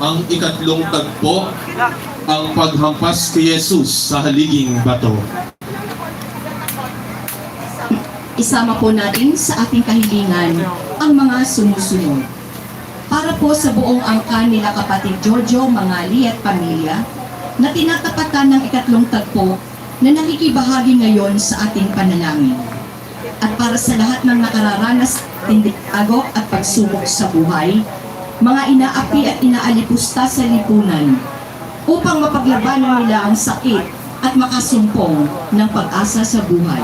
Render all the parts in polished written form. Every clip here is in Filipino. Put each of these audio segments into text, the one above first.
ang ikatlong tagpo, ang paghampas kay Jesus sa haliging bato. Isama po natin sa ating kahilingan ang mga sumusunod. Para po sa buong angkan nila kapatid Giorgio, Mangali at pamilya na tinatapatan ng ikatlong tagpo na nakikibahagi ngayon sa ating panalangin. At para sa lahat ng nakararanas ng agok at pagsubok sa buhay, mga inaapi at inaalipusta sa lipunan upang mapaglabanan nila ang sakit at makasumpong ng pag-asa sa buhay.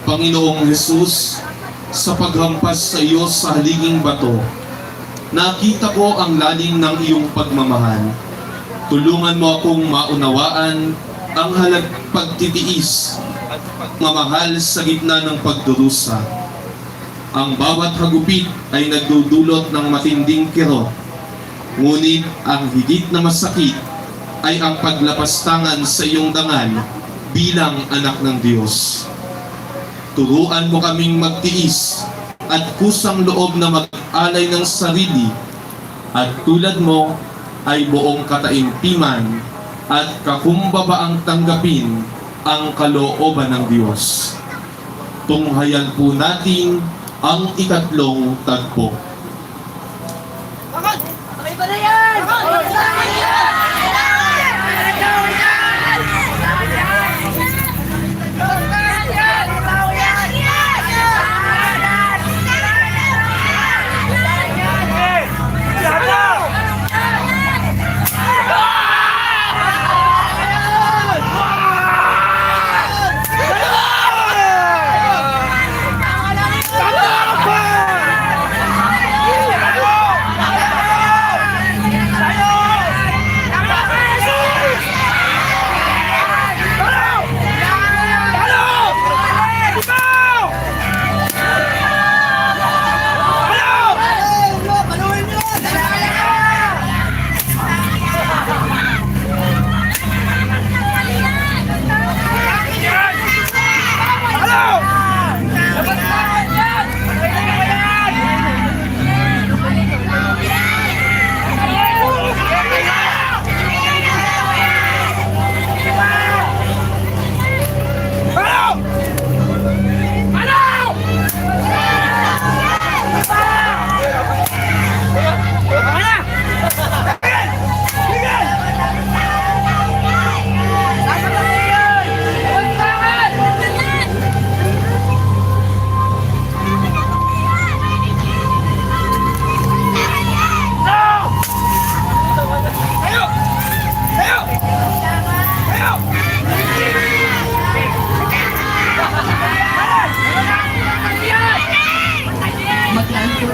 Panginoong Jesus, sa paghampas sa iyo sa haliging bato, nakita ko ang lalim ng iyong pagmamahal. Tulungan mo akong maunawaan ang pagtitiis at pagmamahal sa gitna ng pagdurusa. Ang bawat hagupit ay nagdudulot ng matinding kirot, ngunit ang higit na masakit ay ang paglapastangan sa iyong dangal bilang anak ng Diyos. Turuan mo kaming magtiis at kusang loob na mag-alay ng sarili at tulad mo ay buong kataimtiman at kakumbabaang tanggapin ang kalooban ng Diyos. Tunghayan po natin ang ikatlong tagpo. Okay ba na yan?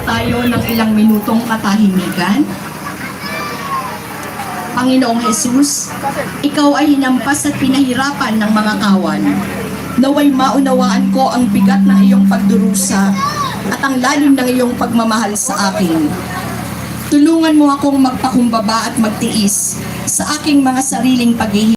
Tayo ng ilang minutong katahimikan. Panginoong Jesus, ikaw ay hinampas at pinahirapan ng mga kawan. Naway maunawaan ko ang bigat ng iyong pagdurusa at ang lalim ng iyong pagmamahal sa akin. Tulungan mo akong magpakumbaba at magtiis sa aking mga sariling paghihirap.